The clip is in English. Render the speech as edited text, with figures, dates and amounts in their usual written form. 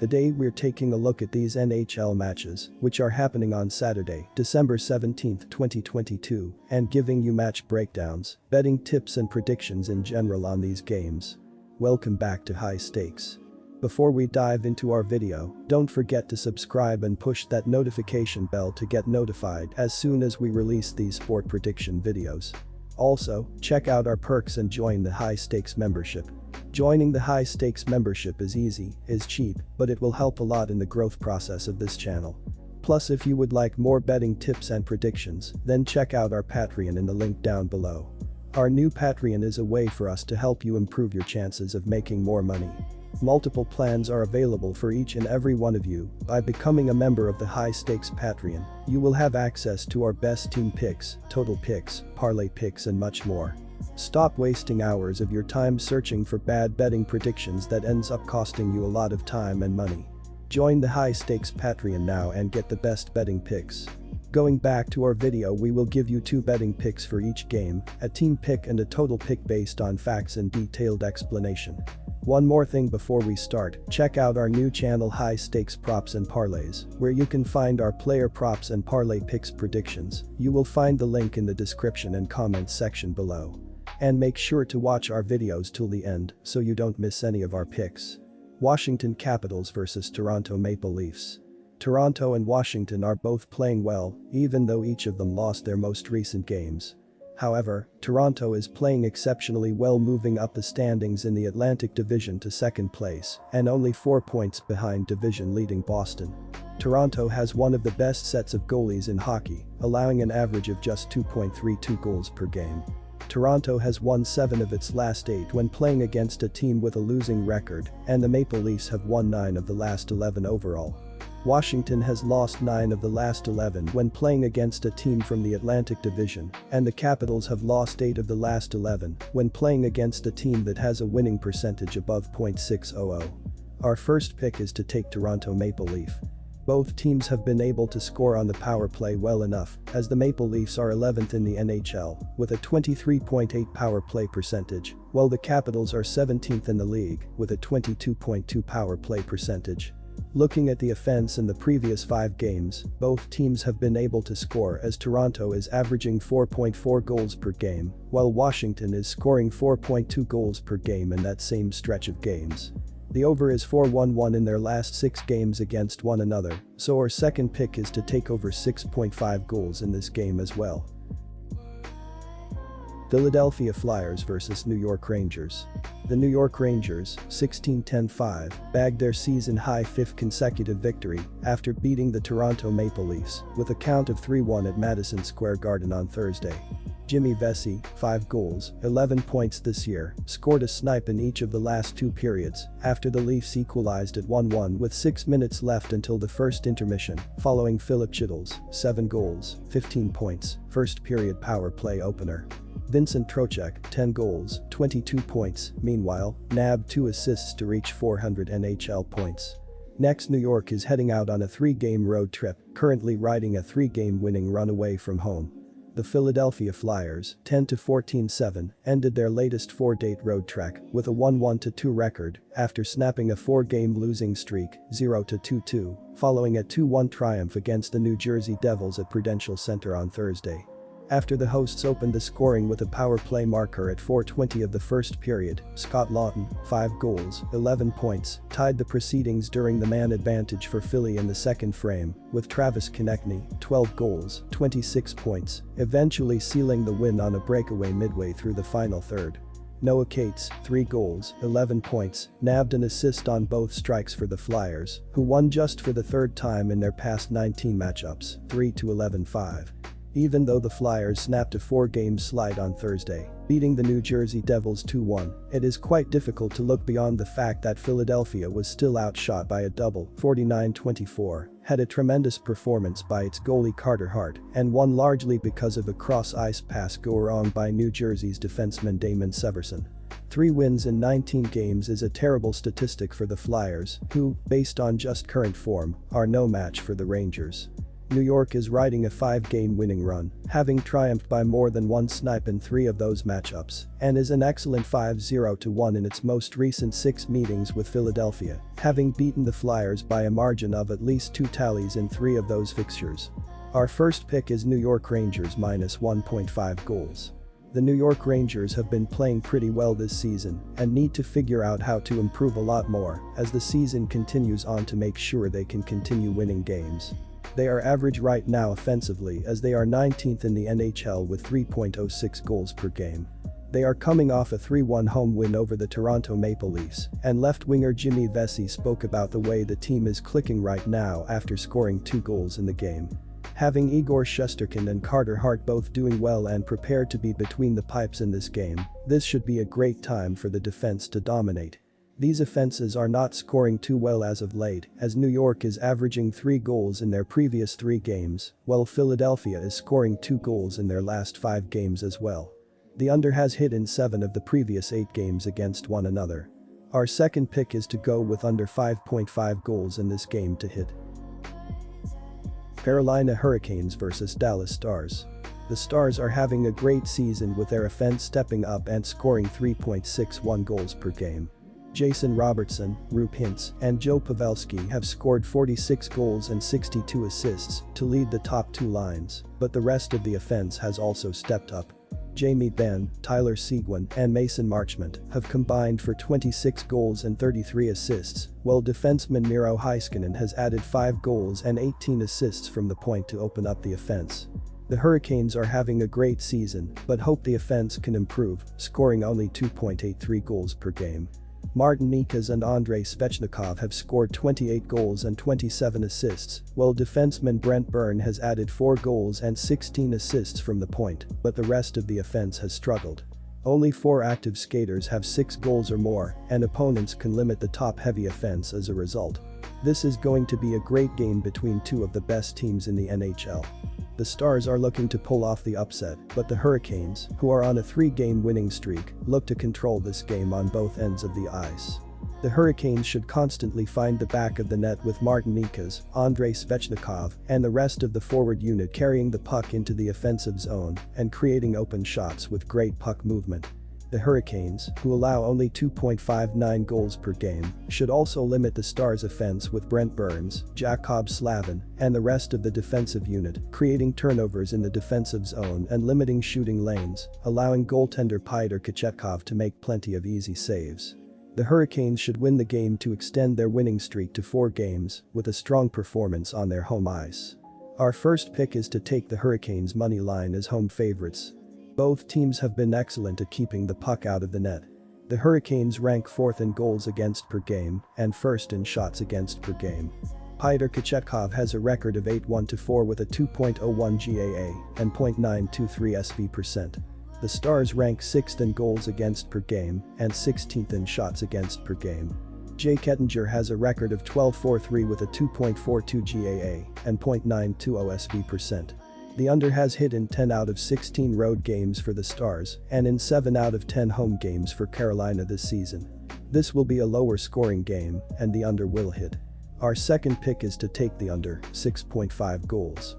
Today we're taking a look at these NHL matches, which are happening on Saturday, December 17, 2022, and giving you match breakdowns, betting tips and predictions in general on these games. Welcome back to High Stakes. Before we dive into our video, don't forget to subscribe and push that notification bell to get notified as soon as we release these sport prediction videos. Also, check out our perks and join the High Stakes membership. Joining the High Stakes membership is easy, is cheap, but it will help a lot in the growth process of this channel. Plus, if you would like more betting tips and predictions, then check out our Patreon in the link down below. Our new Patreon is a way for us to help you improve your chances of making more money. Multiple plans are available for each and every one of you. By becoming a member of the High Stakes Patreon, you will have access to our best team picks, total picks, parlay picks and much more. Stop wasting hours of your time searching for bad betting predictions that ends up costing you a lot of time and money. Join the High Stakes Patreon now and get the best betting picks. Going back to our video, we will give you 2 betting picks for each game, a team pick and a total pick based on facts and detailed explanation. One more thing before we start, check out our new channel High Stakes Props and Parlays, where you can find our player props and parlay picks predictions. You will find the link in the description and comments section below. And make sure to watch our videos till the end so you don't miss any of our picks. Washington Capitals vs Toronto Maple Leafs. Toronto and Washington are both playing well, even though each of them lost their most recent games. However, Toronto is playing exceptionally well, moving up the standings in the Atlantic Division to second place and only 4 points behind division-leading Boston. Toronto has one of the best sets of goalies in hockey, allowing an average of just 2.32 goals per game. Toronto has won 7 of its last 8 when playing against a team with a losing record, and the Maple Leafs have won 9 of the last 11 overall. Washington has lost 9 of the last 11 when playing against a team from the Atlantic Division, and the Capitals have lost 8 of the last 11 when playing against a team that has a winning percentage above .600. Our first pick is to take Toronto Maple Leaf. Both teams have been able to score on the power play well enough, as the Maple Leafs are 11th in the NHL with a 23.8 power play percentage, while the Capitals are 17th in the league with a 22.2 power play percentage. Looking at the offense in the previous 5 games, both teams have been able to score, as Toronto is averaging 4.4 goals per game, while Washington is scoring 4.2 goals per game in that same stretch of games. The over is 4-1-1 in their last 6 games against one another, so our second pick is to take over 6.5 goals in this game as well. Philadelphia Flyers vs New York Rangers. The New York Rangers, 16-10-5, bagged their season-high 5th consecutive victory after beating the Toronto Maple Leafs with a count of 3-1 at Madison Square Garden on Thursday. Jimmy Vesey, 5 goals, 11 points this year, scored a snipe in each of the last 2 periods after the Leafs equalized at 1-1 with 6 minutes left until the first intermission, following Philip Chytil's 7 goals, 15 points, first period power play opener. Vincent Trocheck, 10 goals, 22 points, meanwhile, nabbed 2 assists to reach 400 NHL points. Next, New York is heading out on a 3-game road trip, currently riding a 3-game winning run away from home. The Philadelphia Flyers, 10-14-7, ended their latest 4-date road trek with a 1-1-2 record after snapping a 4-game losing streak, 0-2-2, following a 2-1 triumph against the New Jersey Devils at Prudential Center on Thursday. After the hosts opened the scoring with a power play marker at 4:20 of the first period, Scott Laughton, 5 goals, 11 points, tied the proceedings during the man advantage for Philly in the second frame, with Travis Konechny, 12 goals, 26 points, eventually sealing the win on a breakaway midway through the final third. Noah Cates, 3 goals, 11 points, nabbed an assist on both strikes for the Flyers, who won just for the 3rd time in their past 19 matchups, 3-11-5. Even though the Flyers snapped a 4-game slide on Thursday, beating the New Jersey Devils 2-1, it is quite difficult to look beyond the fact that Philadelphia was still outshot by a double, 49-24, had a tremendous performance by its goalie Carter Hart, and won largely because of a cross-ice pass go wrong by New Jersey's defenseman Damon Severson. 3 wins in 19 games is a terrible statistic for the Flyers, who, based on just current form, are no match for the Rangers. New York is riding a 5-game winning run, having triumphed by more than one snipe in 3 of those matchups, and is an excellent 5-0-1 in its most recent 6 meetings with Philadelphia, having beaten the Flyers by a margin of at least 2 tallies in 3 of those fixtures. Our first pick is New York Rangers minus 1.5 goals. The New York Rangers have been playing pretty well this season and need to figure out how to improve a lot more as the season continues on to make sure they can continue winning games. They are average right now offensively as they are 19th in the NHL with 3.06 goals per game. They are coming off a 3-1 home win over the Toronto Maple Leafs, and left winger Jimmy Vesey spoke about the way the team is clicking right now after scoring 2 goals in the game. Having Igor Shesterkin and Carter Hart both doing well and prepared to be between the pipes in this game, this should be a great time for the defense to dominate. These offenses are not scoring too well as of late, as New York is averaging 3 goals in their previous 3 games, while Philadelphia is scoring 2 goals in their last 5 games as well. The under has hit in 7 of the previous 8 games against one another. Our second pick is to go with under 5.5 goals in this game to hit. Carolina Hurricanes vs Dallas Stars. The Stars are having a great season with their offense stepping up and scoring 3.61 goals per game. Jason Robertson, Roope Hintz, and Joe Pavelski have scored 46 goals and 62 assists to lead the top 2 lines, but the rest of the offense has also stepped up. Jamie Benn, Tyler Seguin, and Mason Marchment have combined for 26 goals and 33 assists, while defenseman Miro Heiskanen has added 5 goals and 18 assists from the point to open up the offense. The Hurricanes are having a great season, but hope the offense can improve, scoring only 2.83 goals per game. Martin Necas and Andrei Svechnikov have scored 28 goals and 27 assists, while defenseman Brent Burn has added 4 goals and 16 assists from the point, but the rest of the offense has struggled. Only 4 active skaters have 6 goals or more, and opponents can limit the top-heavy offense as a result. This is going to be a great game between 2 of the best teams in the NHL. The Stars are looking to pull off the upset, but the Hurricanes, who are on a 3-game winning streak, look to control this game on both ends of the ice. The Hurricanes should constantly find the back of the net with Martin Necas, Andrei Svechnikov, and the rest of the forward unit carrying the puck into the offensive zone and creating open shots with great puck movement. The Hurricanes, who allow only 2.59 goals per game, should also limit the Stars' offense with Brent Burns, Jakob Slavin, and the rest of the defensive unit, creating turnovers in the defensive zone and limiting shooting lanes, allowing goaltender Pyotr Kochetkov to make plenty of easy saves. The Hurricanes should win the game to extend their winning streak to 4 games, with a strong performance on their home ice. Our first pick is to take the Hurricanes' money line as home favorites. Both teams have been excellent at keeping the puck out of the net. The Hurricanes rank 4th in goals against per game and 1st in shots against per game. Pyotr Kochetkov has a record of 8-1-4 with a 2.01 GAA and .923 SV%. The Stars rank 6th in goals against per game and 16th in shots against per game. Jake Ettinger has a record of 12-4-3 with a 2.42 GAA and .920 SV%. The under has hit in 10 out of 16 road games for the Stars and in 7 out of 10 home games for Carolina this season. This will be a lower scoring game and the under will hit. Our second pick is to take the under 6.5 goals.